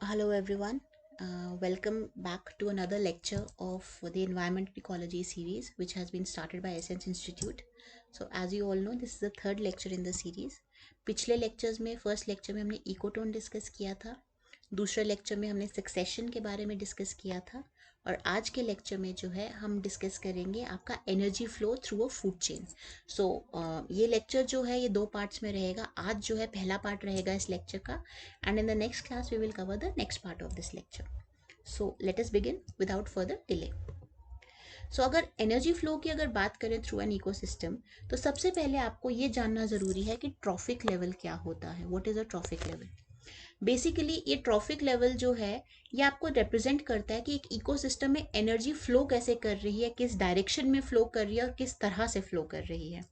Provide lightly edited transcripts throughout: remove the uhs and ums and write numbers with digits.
Hello everyone. Welcome back to another lecture of the Environment Ecology series, which has been started by Essence Institute. So as you all know, this is the third lecture in the series. पिछले lectures में first lecture में हमने ecotone discuss किया था, दूसरे lecture में हमने succession के बारे में डिस्कस किया था, और आज के लेक्चर में जो है हम डिस्कस करेंगे आपका energy flow through a food chain. So ये लेक्चर जो है ये दो पार्ट्स में रहेगा. आज जो है पहला पार्ट रहेगा इस लेक्चर का, and in the next class we will cover the next part of this lecture. So let us begin without further delay. So अगर एनर्जी फ्लो की अगर बात करें थ्रू एन इकोसिस्टम, तो सबसे पहले आपको ये जानना ज़रूरी है कि ट्रॉफिक लेवल क्या होता है. What is a trophic level? Basically ये ट्रॉफिक लेवल जो है ये आपको रिप्रेजेंट करता है कि एक इकोसिस्टम में एनर्जी फ्लो कैसे कर रही है, किस डायरेक्शन में फ्लो कर रही है और किस तरह से फ्लो कर रही है.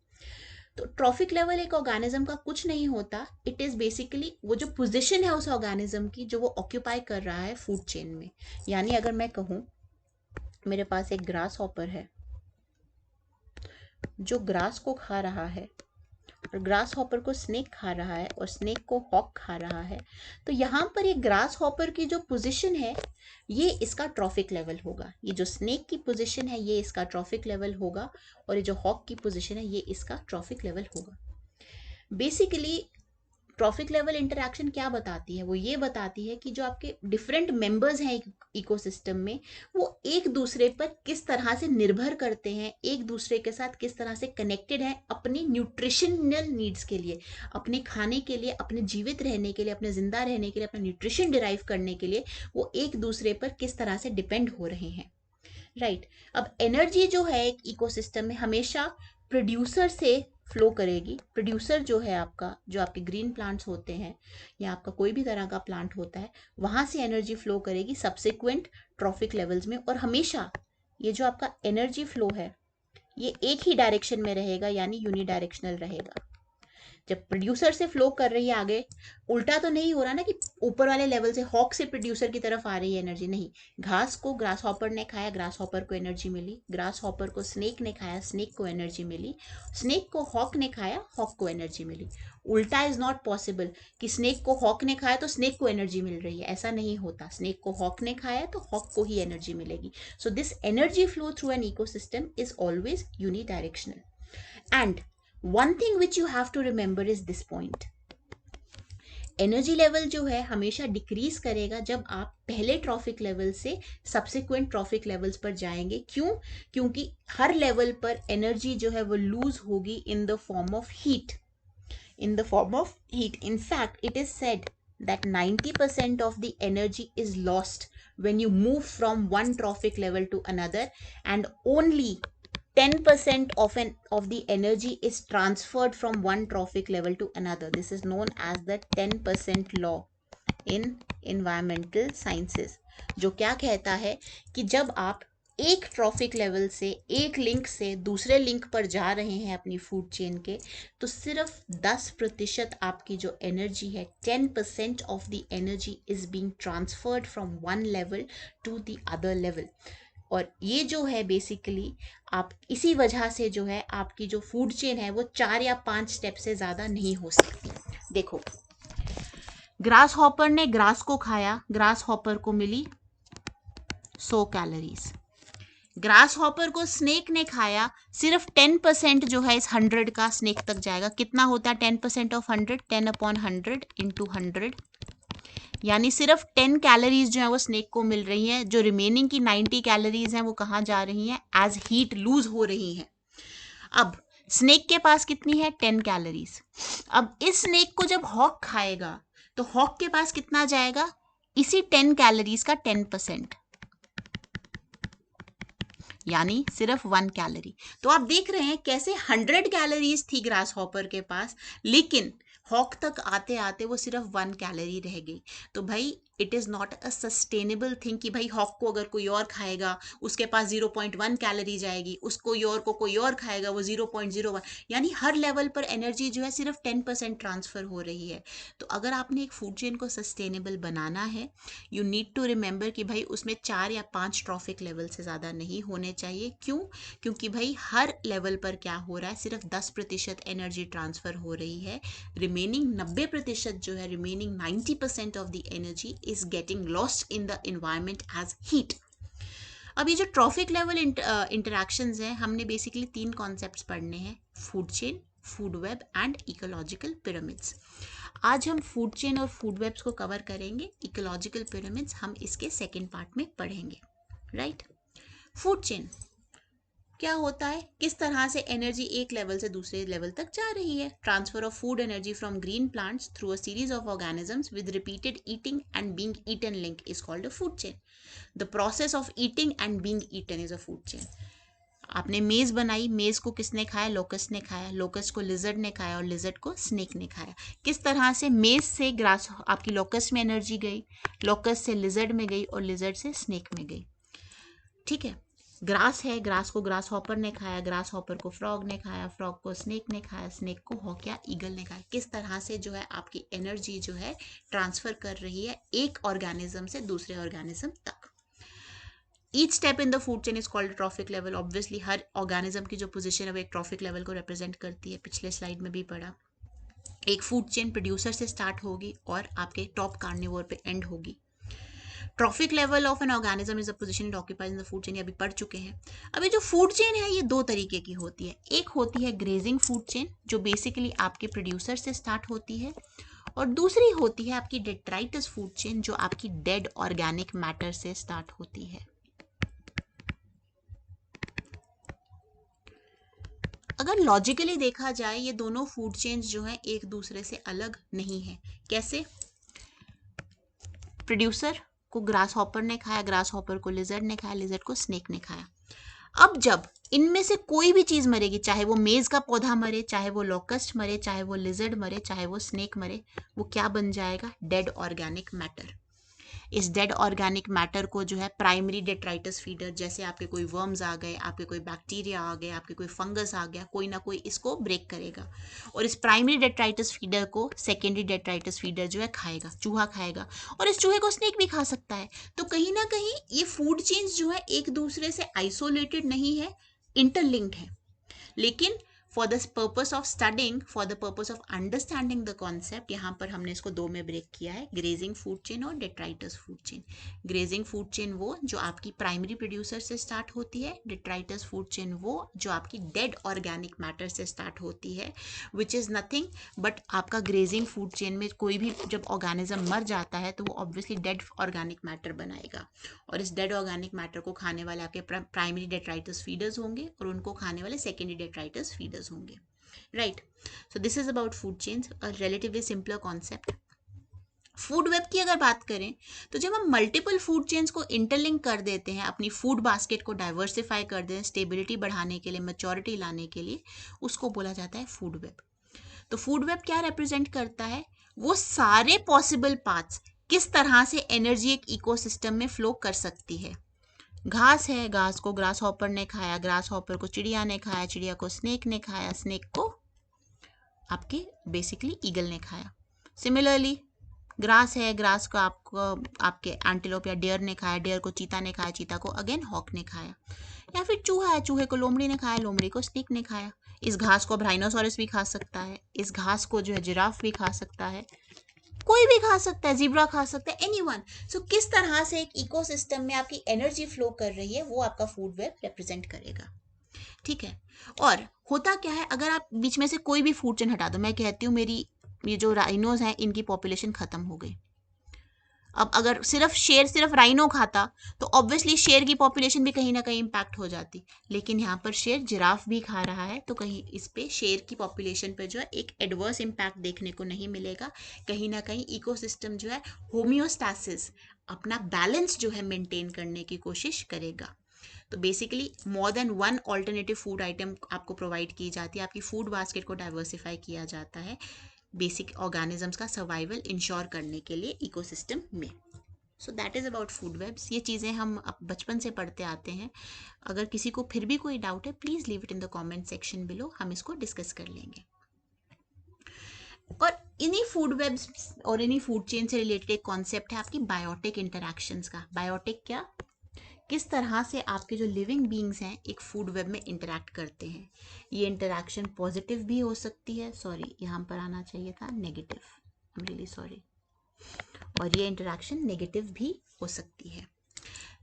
तो ट्रॉफिक लेवल एक ऑर्गेनिज्म का कुछ नहीं होता. इट इज बेसिकली वो जो पोजीशन है उस ऑर्गेनिज्म की जो वो ऑक्यूपाई कर रहा है फूड चेन में. यानी अगर मैं कहूँ मेरे पास एक ग्रास हॉपर है जो ग्रास को खा रहा है, और ग्रास हॉपर को स्नेक खा रहा है, और स्नेक को हॉक खा रहा है, तो यहाँ पर ये ग्रास हॉपर की जो पोजीशन है ये इसका ट्रॉफिक लेवल होगा. ये जो स्नेक की पोजीशन है ये इसका ट्रॉफिक लेवल होगा, और ये जो हॉक की पोजीशन है ये इसका ट्रॉफिक लेवल होगा. बेसिकली ट्रॉफिक लेवल इंटरैक्शन क्या बताती है? वो ये बताती है कि जो आपके डिफरेंट मेंबर्स हैं इकोसिस्टम में, वो एक दूसरे पर किस तरह से निर्भर करते हैं, एक दूसरे के साथ किस तरह से कनेक्टेड हैं अपनी न्यूट्रिशनल नीड्स के लिए, अपने खाने के लिए, अपने जीवित रहने के लिए, अपने जिंदा रहने के लिए, अपना न्यूट्रिशन डिराइव करने के लिए वो एक दूसरे पर किस तरह से डिपेंड हो रहे हैं. राइट. अब एनर्जी जो है एक इकोसिस्टम में हमेशा प्रोड्यूसर से फ्लो करेगी. प्रोड्यूसर जो है आपका, जो आपके ग्रीन प्लांट्स होते हैं या आपका कोई भी तरह का प्लांट होता है, वहां से एनर्जी फ्लो करेगी सब्सिक्वेंट ट्रॉफिक लेवल्स में. और हमेशा ये जो आपका एनर्जी फ्लो है ये एक ही डायरेक्शन में रहेगा, यानी यूनिडायरेक्शनल रहेगा. जब प्रोड्यूसर से फ्लो कर रही है आगे, उल्टा तो नहीं हो रहा ना कि ऊपर वाले लेवल से हॉक से प्रोड्यूसर की तरफ आ रही है एनर्जी. नहीं, घास को ग्रास हॉपर ने खाया, ग्रास हॉपर को एनर्जी मिली. ग्रास हॉपर को स्नेक ने खाया, स्नेक को एनर्जी मिली. स्नेक को हॉक ने खाया, हॉक को एनर्जी मिली. उल्टा इज नॉट पॉसिबल कि स्नेक को हॉक ने खाया तो स्नेक को एनर्जी मिल रही है. ऐसा नहीं होता. स्नेक को हॉक ने खाया तो हॉक को ही एनर्जी मिलेगी. So this energy flow through an ecosystem is always unidirectional. And one thing which you have to remember is this point. Energy level जो है हमेशा डिक्रीज करेगा जब आप पहले ट्रॉफिक लेवल से सब्सिक्वेंट ट्रॉफिक लेवल्स पर जाएंगे. क्यों? क्योंकि हर लेवल पर एनर्जी जो है वो लूज होगी in the form of heat. In the form of heat. In fact, it is said that 90% of the energy is lost when you move from one trophic level to another, and only 10% of the energy is transferred from one trophic level to another. This is known as the 10% law in environmental sciences, जो क्या कहता है कि जब आप एक trophic level से एक लिंक से दूसरे लिंक पर जा रहे हैं अपनी फूड चेन के, तो सिर्फ 10% आपकी जो एनर्जी है, 10% of the energy is being transferred from one level to the other level. और ये जो है बेसिकली आप इसी वजह से जो है आपकी जो फूड चेन है वो 4 या 5 स्टेप से ज़्यादा नहीं हो सकती. देखो, ग्रास हॉपर ने ग्रास को खाया, ग्रास हॉपर को मिली 100 कैलोरीज. ग्रास हॉपर को स्नेक ने खाया, सिर्फ 10% जो है इस 100 का स्नेक तक जाएगा. कितना होता है 10% ऑफ 100? 10/100 इंटू 100, यानी सिर्फ 10 कैलोरीज जो है वो स्नेक को मिल रही है. जो रिमेनिंग की 90 कैलोरीज हैं वो कहाँ जा रही हैं? एज हीट लूज हो रही हैं. अब स्नेक के पास कितनी है? 10 कैलोरीज. अब इस स्नेक को जब हॉक खाएगा तो हॉक के पास कितना जाएगा? इसी 10 कैलोरीज का 10%, यानी सिर्फ 1 कैलोरी. तो आप देख रहे हैं कैसे 100 कैलोरीज थी ग्रास हॉपर के पास, लेकिन हॉक तक आते आते वो सिर्फ 1 कैलोरी रह गई. तो भाई it is not a sustainable thing कि भाई हॉक को अगर कोई और खाएगा उसके पास 0.1 कैलोरी जाएगी, उसको कोई और खाएगा वो 0.01, यानी हर लेवल पर एनर्जी जो है सिर्फ 10% ट्रांसफर हो रही है. तो अगर आपने एक फूड चेन को सस्टेनेबल बनाना है, यू नीड टू रिमेंबर कि भाई उसमें 4 या 5 ट्रॉफिक लेवल से ज़्यादा नहीं होने चाहिए. क्यों? क्योंकि भाई हर लेवल पर क्या हो रहा है, सिर्फ 10% एनर्जी ट्रांसफर हो रही है, रिमेनिंग 90% जो है, remaining 90% of the energy is getting lost in the environment as heat. अब ये जो ट्रॉफिक लेवल इंटरैक्शंस हैं, हमने बेसिकली 3 कॉन्सेप्ट्स पढ़ने हैं, food chain, food web and ecological pyramids. आज हम फूड चेन और फूड वेब्स को कवर करेंगे, इकोलॉजिकल पिरामिड्स हम इसके सेकेंड पार्ट में पढ़ेंगे, राइट। फूड चेन क्या होता है, किस तरह से एनर्जी एक लेवल से दूसरे लेवल तक जा रही है। Transfer of food energy from green plants through a series of organisms with repeated eating and being eaten link is called a food chain. The process of eating and being eaten is a food chain. आपने मेज बनाई, मेज को किसने खाया, locust ने खाया, locust को लिजर्ड ने खाया और लिजर्ड को स्नेक ने खाया। किस तरह से मेज से ग्रास आपकी लोकस्ट में एनर्जी गई, लोकस्ट से लिजर्ड में गई और लिजर्ड से स्नेक में गई, ठीक है। ग्रास है, ग्रास को ग्रास हॉपर ने खाया, ग्रास हॉपर को फ्रॉग ने खाया, फ्रॉग को स्नेक ने खाया, स्नेक को हॉक या ईगल ने खाया। किस तरह से जो है आपकी एनर्जी जो है ट्रांसफर कर रही है एक ऑर्गेनिज्म से दूसरे ऑर्गेनिज्म तक। Each step in the food chain is called trophic level. Obviously her organism की जो पोजीशन है वो एक ट्रॉफिक लेवल को रिप्रेजेंट करती है, पिछले स्लाइड में भी पढ़ा। एक फूड चेन प्रोड्यूसर से स्टार्ट होगी और आपके टॉप कार्निवोर पे एंड होगी। Trophic level of an organism is the position it occupies in the food chain, ये अभी पढ़ चुके हैं। अब ये जो फूड चेन है ये 2 तरीके की होती है। एक होती है ग्रेजिंग फूड चेन, जो बेसिकली आपके प्रोड्यूसर से स्टार्ट होती है, और दूसरी होती है आपकी डेट्राइटस फूड चेन, जो आपकी डेड ऑर्गेनिक मैटर से स्टार्ट होती है। अगर लॉजिकली देखा जाए ये दोनों फूड चेन्स जो है एक दूसरे से अलग नहीं है। कैसे? प्रोड्यूसर को ग्रास हॉपर ने खाया, ग्रास हॉपर को लिजर्ड ने खाया, लिजर्ड को स्नेक ने खाया। अब जब इनमें से कोई भी चीज मरेगी, चाहे वो मेज का पौधा मरे, चाहे वो लोकस्ट मरे, चाहे वो लिजर्ड मरे, चाहे वो स्नेक मरे, वो क्या बन जाएगा? Dead organic matter. इस डेड ऑर्गेनिक मैटर को जो है प्राइमरी डेट्राइटस फीडर, जैसे आपके कोई वर्म्स आ गए, आपके कोई बैक्टीरिया आ गए, आपके कोई फंगस आ गया, कोई ना कोई इसको ब्रेक करेगा और इस प्राइमरी डेट्राइटस फीडर को सेकेंडरी डेट्राइटस फीडर जो है खाएगा, चूहा खाएगा, और इस चूहे को स्नेक भी खा सकता है। तो कहीं ना कहीं ये फूड चेन्स जो है एक दूसरे से आइसोलेटेड नहीं है, इंटरलिंक्ड है। लेकिन for the purpose of studying, for the purpose of understanding the concept, यहाँ पर हमने इसको 2 में ब्रेक किया है, ग्रेजिंग फूड चेन और detritus food chain. Grazing food chain वो जो आपकी प्राइमरी प्रोड्यूसर से स्टार्ट होती है, डेट्राइटस फूड चेन वो जो आपकी डेड ऑर्गेनिक मैटर से स्टार्ट होती है, विच इज़ नथिंग बट आपका ग्रेजिंग फूड चेन में कोई भी जब ऑर्गेनिज्म मर जाता है तो वो ऑब्वियसली डेड ऑर्गेनिक मैटर बनाएगा, और इस डेड ऑर्गेनिक मैटर को खाने वाले आपके प्राइमरी डेट्राइटस फीडर्स होंगे और उनको खाने वाले सेकेंडरी डेट्राइटस फीडर्स होंगे, right. So this is about food chains, a relatively simpler concept. Food web की अगर बात करें तो जब हम मल्टीपल फूड चेन्स को इंटरलिंक कर देते हैं, अपनी फूड बास्केट को डाइवर्सिफाई कर देते हैं, स्टेबिलिटी बढ़ाने के लिए, मैच्योरिटी लाने के लिए, उसको बोला जाता है फूड वेब। तो फूड वेब क्या रिप्रेजेंट करता है? वो सारे पॉसिबल पाथ्स, किस तरह से एनर्जी एक इकोसिस्टम में फ्लो कर सकती है। घास है, घास को ग्रास हॉपर ने खाया, ग्रास हॉपर को चिड़िया ने खाया, चिड़िया को स्नेक ने खाया, स्नेक को आपके बेसिकली ईगल ने खाया। सिमिलरली ग्रास है, ग्रास को आपको आपके एंटीलोप या डियर ने खाया, डियर को चीता ने खाया, चीता को अगेन हॉक ने खाया। या फिर चूहा है, चूहे को लोमड़ी ने खाया, लोमड़ी को स्नेक ने खाया। इस घास को अब राइनोसोरस भी खा सकता है, इस घास को जो है जिराफ भी खा सकता है, कोई भी खा सकता है, ज़ीब्रा खा सकता है, एनीवन। सो किस तरह से एक इकोसिस्टम में आपकी एनर्जी फ्लो कर रही है वो आपका फूड वेब रिप्रेजेंट करेगा, ठीक है। और होता क्या है, अगर आप बीच में से कोई भी फूड चेन हटा दो, मैं कहती हूँ मेरी ये जो राइनोज हैं इनकी पॉपुलेशन खत्म हो गई। अब अगर सिर्फ शेर सिर्फ राइनो खाता तो ऑब्वियसली शेर की पॉपुलेशन भी कहीं ना कहीं इम्पैक्ट हो जाती, लेकिन यहाँ पर शेर जिराफ भी खा रहा है तो कहीं इस पे शेर की पॉपुलेशन पे जो है एक एडवर्स इम्पैक्ट देखने को नहीं मिलेगा। कहीं ना कहीं इकोसिस्टम जो है होम्योस्टैसिस, अपना बैलेंस जो है मेंटेन करने की कोशिश करेगा। तो basically more than one alternative food item आपको प्रोवाइड की जाती है, आपकी फूड बास्केट को डाइवर्सिफाई किया जाता है बेसिक ऑर्गेनिजम्स का सर्वाइवल इंश्योर करने के लिए इकोसिस्टम में। So that is about food webs. ये चीज़ें हम अब बचपन से पढ़ते आते हैं। अगर किसी को फिर भी कोई डाउट है please leave it in the comment section below, हम इसको डिस्कस कर लेंगे। और इन्हीं फूड वेब्स और इन्हीं फूड चेन से रिलेटेड एक कॉन्सेप्ट है आपकी बायोटिक इंटरैक्शंस का। बायोटिक क्या? किस तरह से आपके जो लिविंग बींग्स हैं एक फूड वेब में इंटरैक्ट करते हैं। ये इंटरैक्शन पॉजिटिव भी हो सकती है, सॉरी यहाँ पर आना चाहिए था negative, I am really sorry, और ये इंटरैक्शन नेगेटिव भी हो सकती है।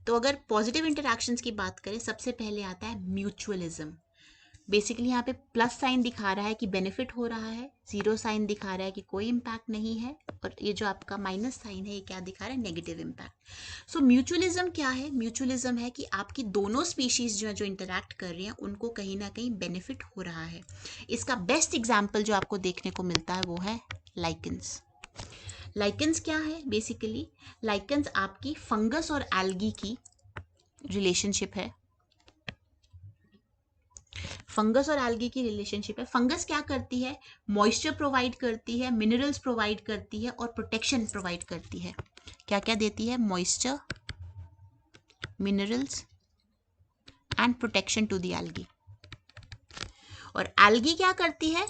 तो अगर पॉजिटिव इंटरैक्शंस की बात करें, सबसे पहले आता है म्यूचुअलिज्म। बेसिकली यहाँ पे प्लस साइन दिखा रहा है कि बेनिफिट हो रहा है, जीरो साइन दिखा रहा है कि कोई इम्पैक्ट नहीं है, और ये जो आपका माइनस साइन है ये क्या दिखा रहा है, नेगेटिव इम्पैक्ट। सो म्यूचुअलिज्म क्या है? म्यूचुअलिज्म है कि आपकी दोनों स्पीशीज जो है जो इंटरैक्ट कर रही हैं उनको कहीं ना कहीं बेनिफिट हो रहा है। इसका बेस्ट एग्जाम्पल जो आपको देखने को मिलता है वो है लाइकेंस। लाइकेंस क्या है? बेसिकली लाइकेंस आपकी फंगस और एल्गी की रिलेशनशिप है। फंगस और एल्गी की रिलेशनशिप है। फंगस क्या करती है? मॉइस्चर प्रोवाइड करती है, मिनरल्स प्रोवाइड करती है और प्रोटेक्शन प्रोवाइड करती है। क्या क्या देती है? Moisture, minerals and protection to the algae. और एल्गी क्या करती है?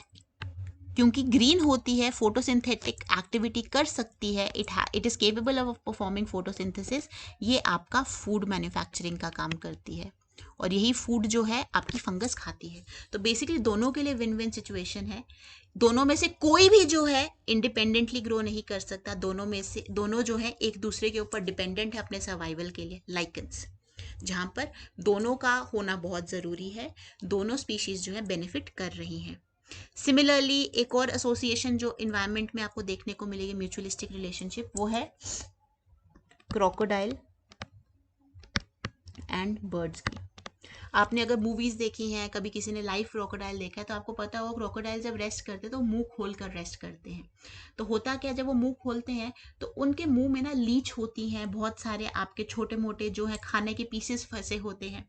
क्योंकि ग्रीन होती है, फोटोसिंथेटिक एक्टिविटी कर सकती है, it is capable of performing photosynthesis. ये आपका फूड मैन्युफैक्चरिंग का काम करती है और यही फूड जो है आपकी फंगस खाती है। तो बेसिकली दोनों के लिए विन विन सिचुएशन है। दोनों में से कोई भी जो है इंडिपेंडेंटली ग्रो नहीं कर सकता, दोनों जो है एक दूसरे के ऊपर डिपेंडेंट है अपने सर्वाइवल के लिए। लाइकेंस जहाँ पर दोनों का होना बहुत ज़रूरी है, दोनों स्पीशीज जो है बेनिफिट कर रही हैं। सिमिलरली एक और एसोसिएशन जो इन्वायरमेंट में आपको देखने को मिलेगी म्यूचुअलिस्टिक रिलेशनशिप, वो है क्रोकोडाइल एंड बर्ड्स की। आपने अगर मूवीज देखी हैं, कभी किसी ने लाइव क्रोकोडाइल देखा है तो आपको पता होगा क्रोकोडाइल जब रेस्ट करते हैं तो मुंह खोल कर रेस्ट करते हैं। तो होता क्या, जब वो मुंह खोलते हैं तो उनके मुंह में ना लीच होती हैं, बहुत सारे आपके छोटे मोटे जो है खाने के पीसेस फंसे होते हैं।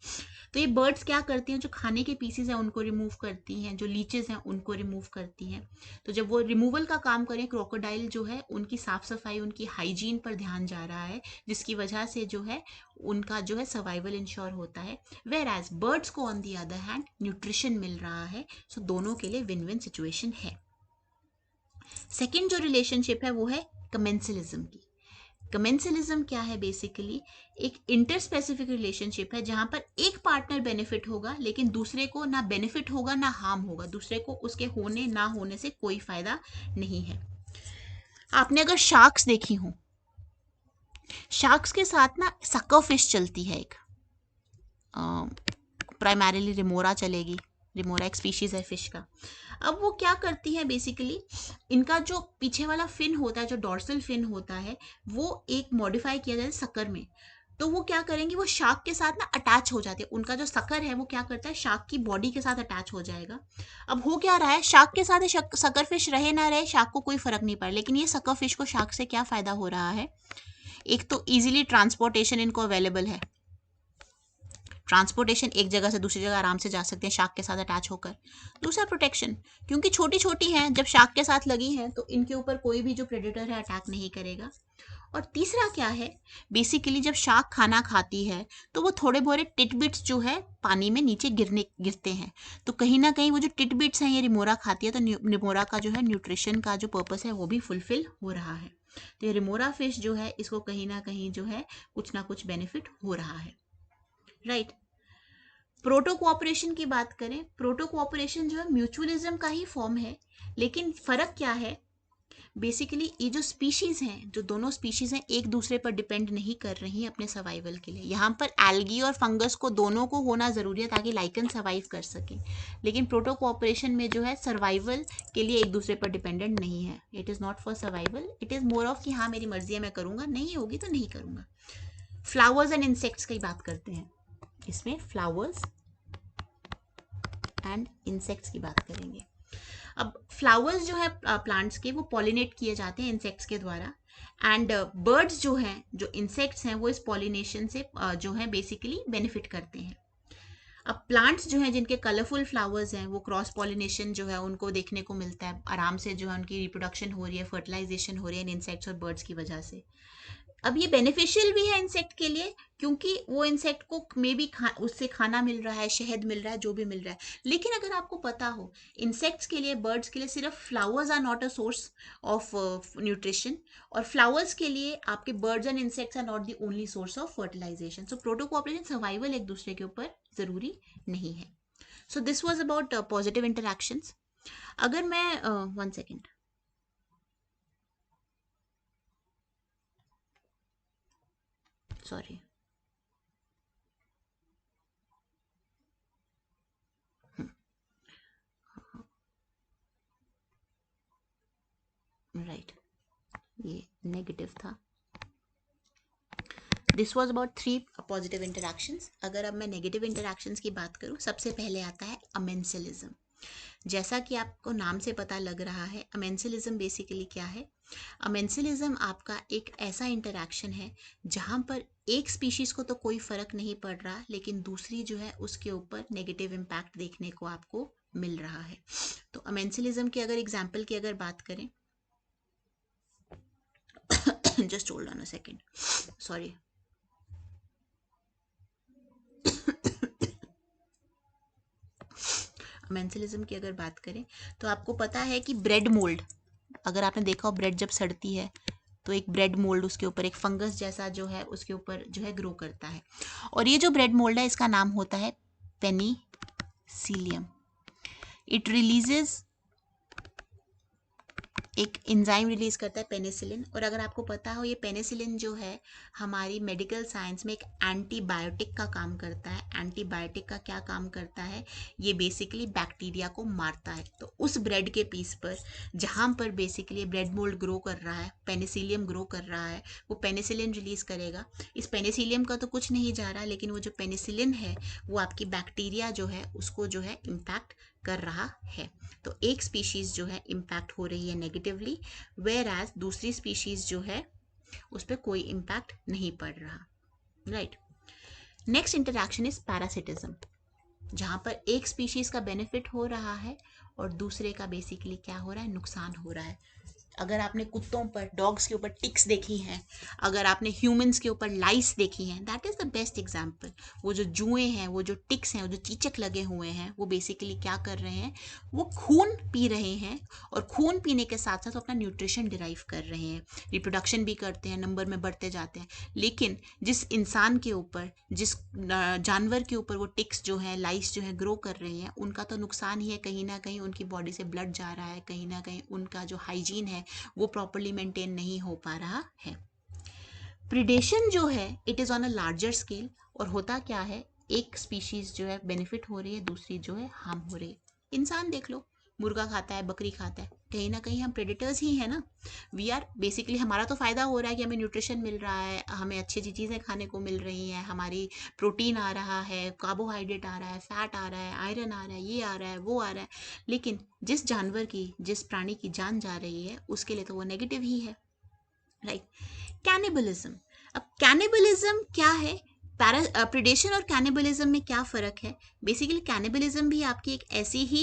तो ये बर्ड्स क्या करती हैं, जो खाने के पीसेस हैं उनको रिमूव करती हैं, जो लीचेस हैं उनको रिमूव करती हैं। तो जब वो रिमूवल का काम करें, क्रोकोडाइल जो है उनकी साफ सफाई, उनकी हाइजीन पर ध्यान जा रहा है, जिसकी वजह से जो है उनका जो है सर्वाइवल इंश्योर होता है। वेयर एज बर्ड्स को on the other hand nutrition मिल रहा है। सो दोनों के लिए विन विन सिचुएशन है। सेकेंड जो रिलेशनशिप है वो है कमेंसलिज्म की। कमेंसलिज्म क्या है? बेसिकली एक इंटरस्पेसिफिक रिलेशनशिप है जहां पर एक पार्टनर बेनिफिट होगा लेकिन दूसरे को ना बेनिफिट होगा ना हार्म होगा, दूसरे को उसके होने ना होने से कोई फायदा नहीं है। आपने अगर शार्क्स देखी हो, शार्क्स के साथ ना सकर फिश चलती है, एक प्राइमरीली रिमोरा चलेगी। रिमोरा एक स्पीशीज है फिश का। अब वो क्या करती है, बेसिकली इनका जो पीछे वाला फिन होता है, जो डॉर्सल फिन होता है, वो एक मॉडिफाई किया जाता है सकर में। तो वो क्या करेंगे, वो शार्क के साथ ना अटैच हो जाते हैं। उनका जो सकर है वो क्या करता है, शार्क की बॉडी के साथ अटैच हो जाएगा। अब हो क्या रहा है, शार्क के साथ सकर फिश रहे ना रहे शार्क को कोई फर्क नहीं पड़ा, लेकिन ये सकर फिश को शार्क से क्या फायदा हो रहा है? एक तो इजीली ट्रांसपोर्टेशन इनको अवेलेबल है, ट्रांसपोर्टेशन, एक जगह से दूसरी जगह आराम से जा सकते हैं शार्क के साथ अटैच होकर। दूसरा प्रोटेक्शन, क्योंकि छोटी छोटी हैं, जब शार्क के साथ लगी हैं तो इनके ऊपर कोई भी जो प्रेडेटर है अटैक नहीं करेगा। और तीसरा क्या है, बेसिकली जब शार्क खाना खाती है तो वो थोड़े बोरे टिटबिट्स जो है पानी में नीचे गिरते हैं। तो कहीं ना कहीं वो जो टिटबिट्स हैं ये रिमोरा खाती है, तो रिमोरा का जो है न्यूट्रिशन का जो पर्पस है वो भी फुलफिल हो रहा है। तो ये रिमोरा फिश जो है इसको कहीं ना कहीं जो है कुछ ना कुछ बेनिफिट हो रहा है, राइट। प्रोटो कोऑपरेशन की बात करें, प्रोटो कोऑपरेशन जो है म्यूचुअलिज्म का ही फॉर्म है, लेकिन फर्क क्या है, बेसिकली ये जो स्पीशीज हैं, जो दोनों स्पीशीज हैं, एक दूसरे पर डिपेंड नहीं कर रही हैं अपने सर्वाइवल के लिए। यहाँ पर एल्गी और फंगस को दोनों को होना जरूरी है ताकि लाइकन सर्वाइव कर सके, लेकिन प्रोटो कोऑपरेशन में जो है सर्वाइवल के लिए एक दूसरे पर डिपेंडेंट नहीं है। It is not for survival, it is more of कि हाँ मेरी मर्जी है मैं करूँगा, नहीं होगी तो नहीं करूँगा। फ्लावर्स एंड इंसेक्ट्स की बात करते हैं, इसमें फ्लावर्स एंड इंसेक्ट्स की बात करेंगे। अब फ्लावर्स जो है प्लांट्स के, वो पॉलिनेट किए जाते हैं इंसेक्ट्स के द्वारा, एंड बर्ड्स जो हैं, जो इंसेक्ट्स हैं, वो इस पॉलिनेशन से जो है बेसिकली बेनिफिट करते हैं। अब प्लांट्स जो हैं जिनके कलरफुल फ्लावर्स हैं, वो क्रॉस पॉलिनेशन जो है उनको देखने को मिलता है, आराम से जो है उनकी रिप्रोडक्शन हो रही है, फर्टिलाइजेशन हो रही है इन इंसेक्ट्स और बर्ड्स की वजह से। अब ये बेनिफिशियल भी है इंसेक्ट के लिए, क्योंकि वो इंसेक्ट को मे बी उससे खाना मिल रहा है, शहद मिल रहा है, जो भी मिल रहा है। लेकिन अगर आपको पता हो, इंसेक्ट्स के लिए, बर्ड्स के लिए सिर्फ flowers are not a source of nutrition, और फ्लावर्स के लिए आपके birds and insects are not the only source of fertilization. So proto cooperation, survival एक दूसरे के ऊपर जरूरी नहीं है। So this was about positive interactions. अगर मैं 1 सेकेंड, सॉरी, राइट, ये नेगेटिव था। This was about 3 positive interactions. अगर अब मैं नेगेटिव इंटरैक्शंस की बात करूँ, सबसे पहले आता है अमेंसिलिज्म। जैसा कि आपको नाम से पता लग रहा है, अमेंसिलिज्म बेसिकली क्या है? अमेंसिलिज्म आपका एक ऐसा इंटरैक्शन है जहाँ पर एक स्पीशीज को तो कोई फर्क नहीं पड़ रहा, लेकिन दूसरी जो है उसके ऊपर नेगेटिव इम्पैक्ट देखने को आपको मिल रहा है। तो अमेंसिलिज्म की अगर एग्जाम्पल की अगर बात करें, just hold on a second, sorry. Amensalism की अगर बात करें तो आपको पता है कि ब्रेड मोल्ड, अगर आपने देखा हो ब्रेड जब सड़ती है तो एक ब्रेड मोल्ड उसके ऊपर एक फंगस जैसा जो है उसके ऊपर जो है ग्रो करता है, और ये जो ब्रेड मोल्ड है इसका नाम होता है पेनिसिलियम। इट रिलीजेस एक एंजाइम रिलीज करता है पेनिसिलिन, और अगर आपको पता हो ये पेनिसिलिन जो है हमारी मेडिकल साइंस में एक एंटीबायोटिक का काम करता है। एंटीबायोटिक का क्या काम करता है? ये बेसिकली बैक्टीरिया को मारता है। तो उस ब्रेड के पीस पर जहाँ पर बेसिकली ब्रेड मोल्ड ग्रो कर रहा है, पेनिसिलियम ग्रो कर रहा है, वो पेनिसिलिन रिलीज करेगा। इस पेनिसिलियम का तो कुछ नहीं जा रहा, लेकिन वो जो पेनिसिलिन है वो आपकी बैक्टीरिया जो है उसको जो है इम्पैक्ट कर रहा है। तो एक स्पीशीज जो है इम्पैक्ट हो रही है नेगेटिवली, वेयर एज दूसरी स्पीशीज जो है उस पर कोई इम्पैक्ट नहीं पड़ रहा, right. Next interaction is parasitism, जहां पर एक स्पीशीज का बेनिफिट हो रहा है और दूसरे का बेसिकली क्या हो रहा है? नुकसान हो रहा है। अगर आपने कुत्तों पर, डॉग्स के ऊपर टिक्स देखी हैं, अगर आपने ह्यूमंस के ऊपर लाइस देखी हैं, that is the best example. वो जो जुएं हैं, वो जो टिक्स हैं, वो जो चीचक लगे हुए हैं, वो बेसिकली क्या कर रहे हैं? वो खून पी रहे हैं, और खून पीने के साथ साथ वो अपना न्यूट्रिशन डिराइव कर रहे हैं, रिप्रोडक्शन भी करते हैं, नंबर में बढ़ते जाते हैं। लेकिन जिस इंसान के ऊपर, जिस जानवर के ऊपर वो टिक्स जो है, लाइस जो है ग्रो कर रहे हैं, उनका तो नुकसान ही है। कहीं ना कहीं उनकी बॉडी से ब्लड जा रहा है, कहीं ना कहीं उनका जो हाइजीन है वो प्रॉपरली मेंटेन नहीं हो पा रहा है। प्रिडेशन जो है it is on a larger scale, और होता क्या है? एक स्पीशीज जो है बेनिफिट हो रही है, दूसरी जो है हार्म हो रही है। इंसान देख लो, मुर्गा खाता है, बकरी खाता है, कहीं ना कहीं हम प्रेडेटर्स ही हैं ना। वी आर बेसिकली, हमारा तो फ़ायदा हो रहा है कि हमें न्यूट्रिशन मिल रहा है, हमें अच्छी अच्छी चीज़ें खाने को मिल रही हैं, हमारी प्रोटीन आ रहा है, कार्बोहाइड्रेट आ रहा है, फैट आ रहा है, आयरन आ रहा है, ये आ रहा है, वो आ रहा है। लेकिन जिस जानवर की, जिस प्राणी की जान जा रही है उसके लिए तो वो नेगेटिव ही है, राइट। कैनिबलिज्म, अब कैनिबलिज्म क्या है? प्रिडेशन और कैनिबलिज्म में क्या फ़र्क है? बेसिकली कैनिबलिज्म भी आपकी एक ऐसी ही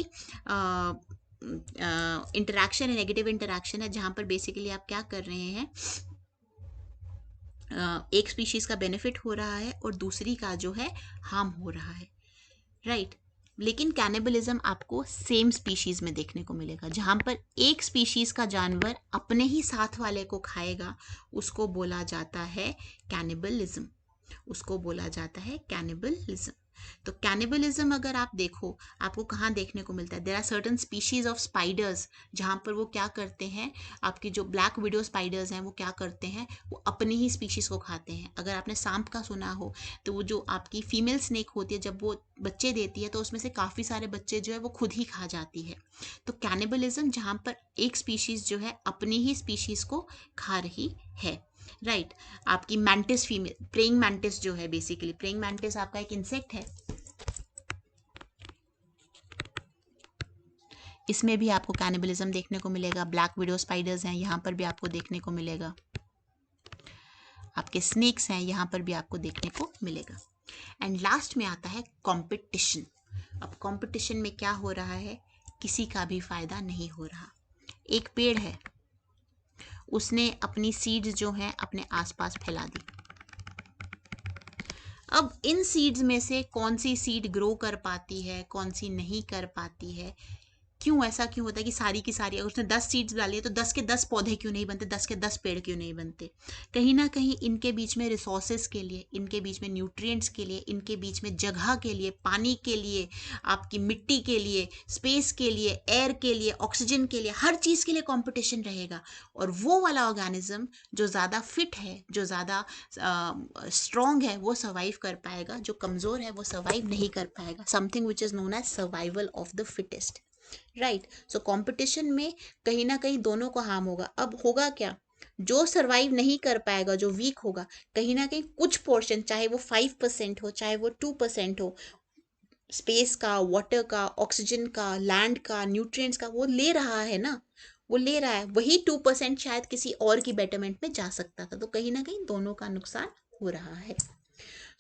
इंटरैक्शन है, नेगेटिव इंटरैक्शन है, जहाँ पर बेसिकली आप क्या कर रहे हैं? एक स्पीशीज़ का बेनिफिट हो रहा है और दूसरी का जो है हार्म हो रहा है, राइट। लेकिन कैनिबलिज्म आपको सेम स्पीशीज में देखने को मिलेगा, जहां पर एक स्पीशीज का जानवर अपने ही साथ वाले को खाएगा, उसको बोला जाता है कैनिबलिज्म, उसको बोला जाता है कैनिबलिज्म। तो कैनिबलिज्म अगर आप देखो, आपको कहाँ देखने को मिलता है? There are certain species of spiders, जहाँ पर वो क्या करते हैं, आपकी जो ब्लैक विडो स्पाइडर्स हैं वो क्या करते हैं? वो अपनी ही स्पीशीज को खाते हैं। अगर आपने सांप का सुना हो, तो वो जो आपकी फीमेल स्नेक होती है, जब वो बच्चे देती है तो उसमें से काफ़ी सारे बच्चे जो है वो खुद ही खा जाती है। तो कैनिबलिज्म जहाँ पर एक स्पीशीज जो है अपनी ही स्पीशीज को खा रही है, राइट। आपकी मैंटिस, फीमेल प्रेइंग मैंटिस जो है, बेसिकली प्रेइंग मैंटिस आपका एक इंसेक्ट है, इसमें भी आपको कैनिबलिज्म देखने को मिलेगा। ब्लैक विडो स्पाइडर्स हैं, यहाँ पर भी आपको देखने को मिलेगा। आपके स्नेक्स हैं, यहाँ पर भी आपको देखने को मिलेगा। एंड लास्ट में आता है कंपटीशन। अब कंपटीशन में क्या हो रहा है? किसी का भी फायदा नहीं हो रहा। एक पेड़ है, उसने अपनी सीड्स जो हैं अपने आसपास फैला दी। अब इन सीड्स में से कौन सी सीड ग्रो कर पाती है, कौन सी नहीं कर पाती है, क्यों ऐसा क्यों होता है कि सारी की सारी, अगर उसने 10 सीड्स डाली है तो 10 के 10 पौधे क्यों नहीं बनते, 10 के 10 पेड़ क्यों नहीं बनते? कहीं ना कहीं इनके बीच में रिसोर्सेज के लिए, इनके बीच में न्यूट्रिएंट्स के लिए, इनके बीच में जगह के लिए, पानी के लिए, आपकी मिट्टी के लिए, स्पेस के लिए, एयर के लिए, ऑक्सीजन के लिए, हर चीज़ के लिए कंपटीशन रहेगा। और वो वाला ऑर्गेनिज्म जो ज़्यादा फिट है, जो ज़्यादा स्ट्रॉन्ग है, वो सर्वाइव कर पाएगा, जो कमज़ोर है वो सर्वाइव नहीं कर पाएगा। Something which is known as survival of the fittest, right. So competition में कहीं ना कहीं दोनों को हार्म होगा। अब होगा क्या, जो सरवाइव नहीं कर पाएगा, जो वीक होगा, कहीं ना कहीं कुछ पोर्शन, चाहे वो 5% हो, चाहे वो 2% हो, स्पेस का, वाटर का, ऑक्सीजन का, लैंड का, न्यूट्रिएंट्स का, वो ले रहा है ना, वो ले रहा है। वही 2% शायद किसी और की बेटरमेंट में जा सकता था। तो कहीं ना कहीं दोनों का नुकसान हो रहा है।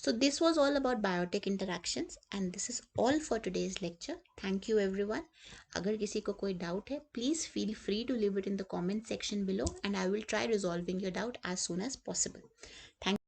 So this was all about biotic interactions and this is all for today's lecture. Thank you everyone. अगर किसी को कोई doubt है, please feel free to leave it in the comment section below and I will try resolving your doubt as soon as possible. Thank